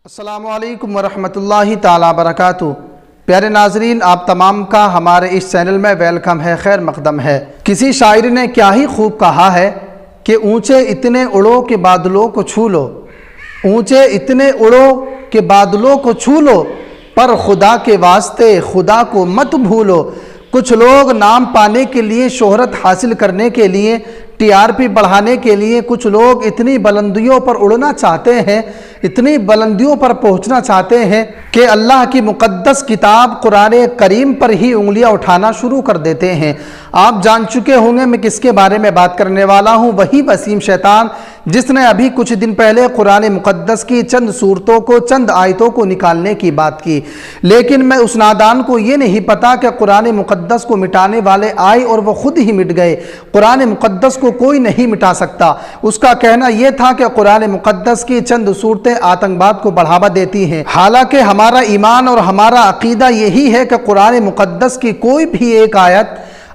السلام علیکم ورحمۃ اللہ تعالی وبرکاتہ۔ پیارے ناظرین، آپ تمام کا ہمارے اس چینل میں ویلکم ہے، خیر مقدم ہے۔ کسی شاعر نے کیا ہی خوب کہا ہے کہ اونچے اتنے اڑو کہ بادلوں کو چھو لو، اونچے اتنے اڑو کہ بادلوں کو چھو لو، پر خدا کے واسطے خدا کو مت بھولو۔ کچھ لوگ نام پانے کے لیے، شہرت حاصل کرنے کے لیے، ٹی آر پی بڑھانے کے لیے، کچھ لوگ اتنی بلندیوں پر اڑنا چاہتے ہیں، اتنی بلندیوں پر پہنچنا چاہتے ہیں کہ اللہ کی مقدس کتاب قرآن کریم پر ہی انگلیاں اٹھانا شروع کر دیتے ہیں۔ آپ جان چکے ہوں گے میں کس کے بارے میں بات کرنے والا ہوں، وہی وسیم شیطان جس نے ابھی کچھ دن پہلے قرآن مقدس کی چند صورتوں کو، چند آیتوں کو نکالنے کی بات کی، لیکن میں اس نادان کو یہ نہیں پتا کہ قرآن مقدس کو مٹانے والے آئے اور وہ خود ہی مٹ گئے۔ قرآن مقدس کو کوئی نہیں مٹا سکتا۔ اس کا کہنا یہ تھا کہ قرآن مقدس کی چند صورتیں آتنکواد کو بڑھاوا دیتی ہیں، حالانکہ ہمارا ایمان اور ہمارا عقیدہ یہی ہے کہ قرآن مقدس کی کوئی بھی ایک آیت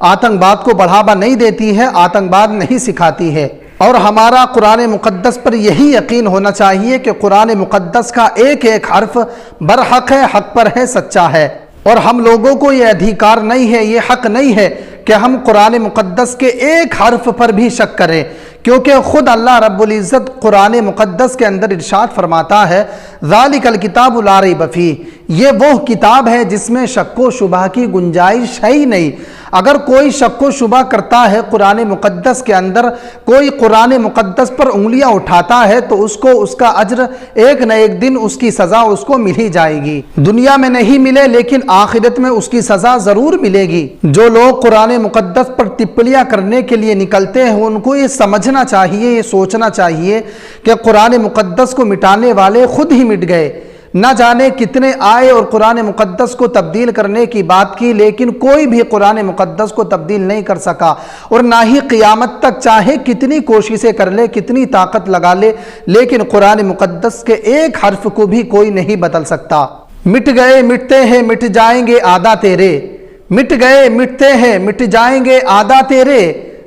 آتنکواد کو بڑھاوا نہیں دیتی ہے، آتنکواد نہیں سکھاتی ہے، اور ہمارا قرآن مقدس پر یہی یقین ہونا چاہیے کہ قرآن مقدس کا ایک ایک حرف برحق ہے، حق پر ہے، سچا ہے، اور ہم لوگوں کو یہ ادھیکار نہیں ہے، یہ حق نہیں ہے کہ ہم قرآن مقدس کے ایک حرف پر بھی شک کریں، کیونکہ خود اللہ رب العزت قرآن مقدس کے اندر ارشاد فرماتا ہے ذالک الکتاب لا ریب فیہ، یہ وہ کتاب ہے جس میں شک و شبہ کی گنجائش ہے ہی نہیں۔ اگر کوئی شک و شبہ کرتا ہے قرآن مقدس کے اندر، کوئی قرآن مقدس پر انگلیاں اٹھاتا ہے، تو اس کو اس کا اجر ایک نہ ایک دن اس کی سزا اس کو مل ہی جائے گی۔ دنیا میں نہیں ملے لیکن آخرت میں اس کی سزا ضرور ملے گی۔ جو لوگ قرآن مقدس پر ٹپڑیاں کرنے کے لیے نکلتے ہیں، ان کو یہ سمجھنا چاہیے، یہ سوچنا چاہیے کہ قرآن مقدس کو مٹانے والے خود ہی مٹ گئے۔ نہ جانے کتنے آئے اور قرآن مقدس کو تبدیل کرنے کی بات کی، لیکن کوئی بھی قرآن مقدس کو تبدیل نہیں کر سکا، اور نہ ہی قیامت تک چاہے کتنی کوششیں کر لے، کتنی طاقت لگا لے، لیکن قرآن مقدس کے ایک حرف کو بھی کوئی نہیں بدل سکتا۔ مٹ گئے مٹتے ہیں مٹ جائیں گے آدھا تیرے، مٹ گئے مٹتے ہیں مٹ جائیں گے آدھا تیرے،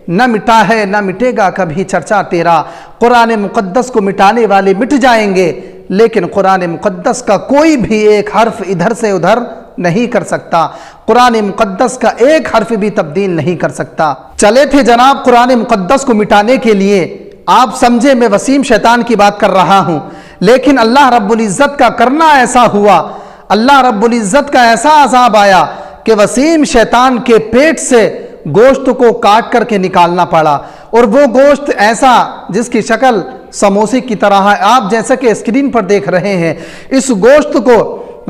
نہ مٹا ہے نہ مٹے گا کبھی چرچا تیرا۔ قرآن مقدس کو مٹانے والے مٹ جائیں گے، لیکن قرآن مقدس کا کوئی بھی ایک حرف ادھر سے ادھر نہیں کر سکتا، قرآن مقدس کا ایک حرف بھی تبدیل نہیں کر سکتا۔ چلے تھے جناب قرآن مقدس کو مٹانے کے لیے، آپ سمجھے میں وسیم شیطان کی بات کر رہا ہوں، لیکن اللہ رب العزت کا کرنا ایسا ہوا، اللہ رب العزت کا ایسا عذاب آیا کہ وسیم شیطان کے پیٹ سے گوشت کو کاٹ کر کے نکالنا پڑا، اور وہ گوشت ایسا جس کی شکل سموسے کی طرح ہے، آپ جیسا کہ اسکرین پر دیکھ رہے ہیں، اس گوشت کو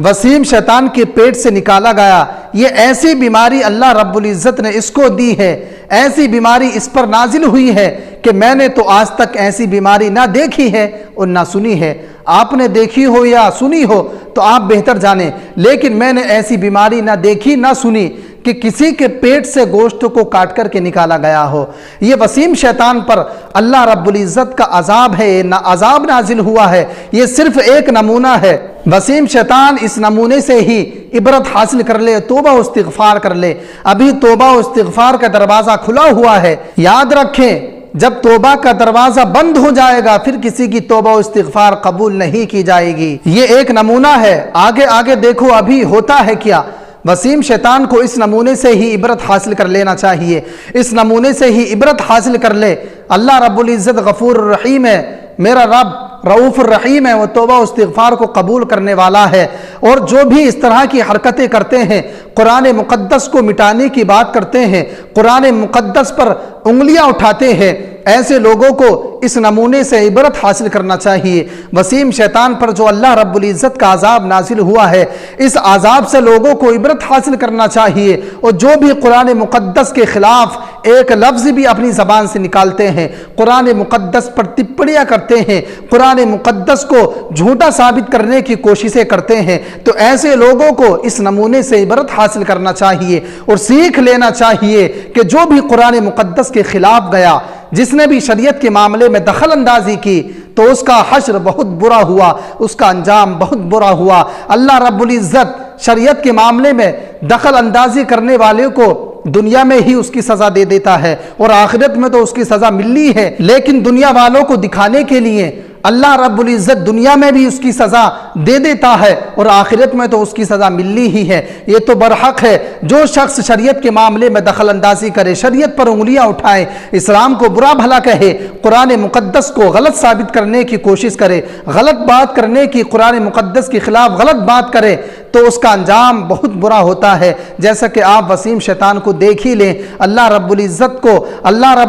وسیم شیطان کے پیٹ سے نکالا گیا۔ یہ ایسی بیماری اللہ رب العزت نے اس کو دی ہے، ایسی بیماری اس پر نازل ہوئی ہے کہ میں نے تو آج تک ایسی بیماری نہ دیکھی ہے اور نہ سنی ہے۔ آپ نے دیکھی ہو یا سنی ہو تو آپ بہتر جانیں، لیکن میں نے ایسی بیماری نہ دیکھی نہ سنی کہ کسی کے پیٹ سے گوشت کو کاٹ کر کے نکالا گیا ہو۔ یہ وسیم شیطان پر اللہ رب العزت کا عذاب ہے، نہ عذاب نازل ہوا ہے، یہ صرف ایک نمونہ ہے۔ وسیم شیطان اس نمونے سے ہی عبرت حاصل کر لے، توبہ و استغفار کر لے۔ ابھی توبہ و استغفار کا دروازہ کھلا ہوا ہے، یاد رکھیں جب توبہ کا دروازہ بند ہو جائے گا پھر کسی کی توبہ و استغفار قبول نہیں کی جائے گی۔ یہ ایک نمونہ ہے، آگے آگے دیکھو ابھی ہوتا ہے کیا۔ وسیم شیطان کو اس نمونے سے ہی عبرت حاصل کر لینا چاہیے، اس نمونے سے ہی عبرت حاصل کر لے۔ اللہ رب العزت غفور الرحیم ہے، میرا رب رؤوف الرحیم ہے، وہ توبہ و استغفار کو قبول کرنے والا ہے، اور جو بھی اس طرح کی حرکتیں کرتے ہیں، قرآن مقدس کو مٹانے کی بات کرتے ہیں، قرآن مقدس پر انگلیاں اٹھاتے ہیں، ایسے لوگوں کو اس نمونے سے عبرت حاصل کرنا چاہیے۔ وسیم شیطان پر جو اللہ رب العزت کا عذاب نازل ہوا ہے، اس عذاب سے لوگوں کو عبرت حاصل کرنا چاہیے، اور جو بھی قرآن مقدس کے خلاف ایک لفظ بھی اپنی زبان سے نکالتے ہیں، قرآن مقدس پر ٹپڑیاں کرتے ہیں، قرآن مقدس کو جھوٹا ثابت کرنے کی کوششیں کرتے ہیں، تو ایسے لوگوں کو اس نمونے سے عبرت حاصل کرنا چاہیے اور سیکھ لینا چاہیے کہ جو بھی قرآن مقدس کے خلاف گیا، جس نے بھی شریعت کے معاملے میں دخل اندازی کی، تو اس کا حشر بہت برا ہوا، اس کا انجام بہت برا ہوا۔ اللہ رب العزت شریعت کے معاملے میں دخل اندازی کرنے والے کو دنیا میں ہی اس کی سزا دے دیتا ہے، اور آخرت میں تو اس کی سزا ملی ہے، لیکن دنیا والوں کو دکھانے کے لیے اللہ رب العزت دنیا میں بھی اس کی سزا دے دیتا ہے اور آخرت میں تو اس کی سزا ملنی ہی ہے۔ یہ تو برحق ہے جو شخص شریعت کے معاملے میں دخل اندازی کرے، شریعت پر انگلیاں اٹھائے، اسلام کو برا بھلا کہے، قرآن مقدس کو غلط ثابت کرنے کی کوشش کرے، غلط بات کرنے کی، قرآن مقدس کے خلاف غلط بات کرے تو اس کا انجام بہت برا ہوتا ہے۔ جیسا کہ آپ وسیم شیطان کو دیکھ ہی لیں، اللہ رب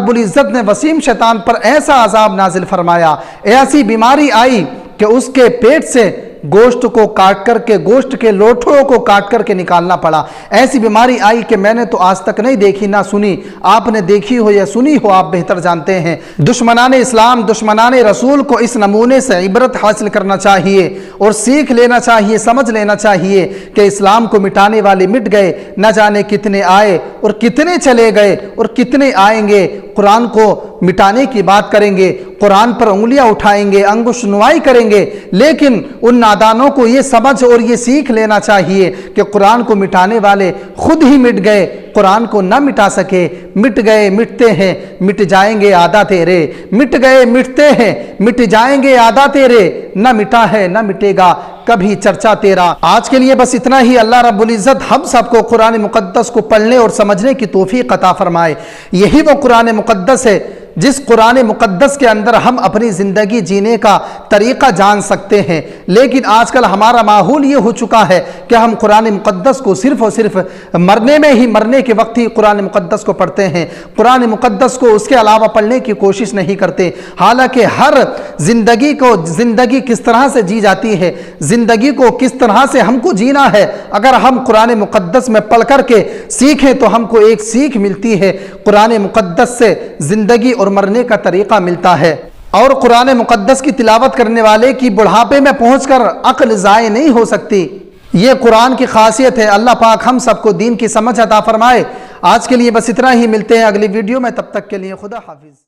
العزت نے وسیم شیطان پر ایسا عذاب نازل فرمایا، ایسی بیماری آئی کہ اس کے پیٹ سے گوشت کو کاٹ کر کے، گوشت کے لوٹھوں کو کاٹ کر کے نکالنا پڑا۔ ایسی بیماری آئی کہ میں نے تو آج تک نہیں دیکھی نہ سنی، آپ نے دیکھی ہو یا سنی ہو آپ بہتر جانتے ہیں۔ دشمنان اسلام، دشمنان رسول کو اس نمونے سے عبرت حاصل کرنا چاہیے اور سیکھ لینا چاہیے، سمجھ لینا چاہیے کہ اسلام کو مٹانے والے مٹ گئے، نہ جانے کتنے آئے اور کتنے چلے گئے اور کتنے آئیں گے۔ قرآن کو مٹانے کی بات کریں گے، قرآن پر انگلیاں اٹھائیں گے، انگشت نمائی کریں گے، لیکن ان نادانوں کو یہ سمجھ اور یہ سیکھ لینا چاہیے کہ قرآن کو مٹانے والے خود ہی مٹ گئے، قرآن کو نہ مٹا سکے۔ مٹ گئے، مٹتے ہیں، مٹ جائیں گے آدھا تیرے، مٹ گئے، مٹتے ہیں، مٹ جائیں گے آدھا تیرے، نہ مٹا ہے نہ مٹے گا کبھی چرچا تیرا۔ آج کے لیے بس اتنا ہی۔ اللہ رب العزت ہم سب کو قرآن مقدس کو پڑھنے اور سمجھنے کی توفیق عطا فرمائے۔ یہی وہ قرآن مقدس ہے جس قرآن مقدس کے اندر ہم اپنی زندگی جینے کا طریقہ جان سکتے ہیں، لیکن آج کل ہمارا ماحول یہ ہو چکا ہے کہ ہم قرآن مقدس کو صرف اور صرف مرنے کے وقت ہی قرآن مقدس کو پڑھتے ہیں، قرآن مقدس کو اس کے علاوہ پڑھنے کی کوشش نہیں کرتے۔ حالانکہ ہر زندگی کس طرح سے جی جاتی ہے، زندگی کو کس طرح سے ہم کو جینا ہے، اگر ہم قرآن مقدس میں پڑھ کر کے سیکھیں تو ہم کو ایک سیکھ ملتی ہے، قرآن مقدس سے زندگی اور مرنے کا طریقہ ملتا ہے۔ اور قرآن مقدس کی تلاوت کرنے والے کی بڑھاپے میں پہنچ کر عقل ضائع نہیں ہو سکتی۔ یہ قرآن کی خاصیت ہے۔ اللہ پاک ہم سب کو دین کی سمجھ عطا فرمائے۔ آج کے لیے بس اتنا ہی، ملتے ہیں اگلی ویڈیو میں، تب تک کے لیے خدا حافظ۔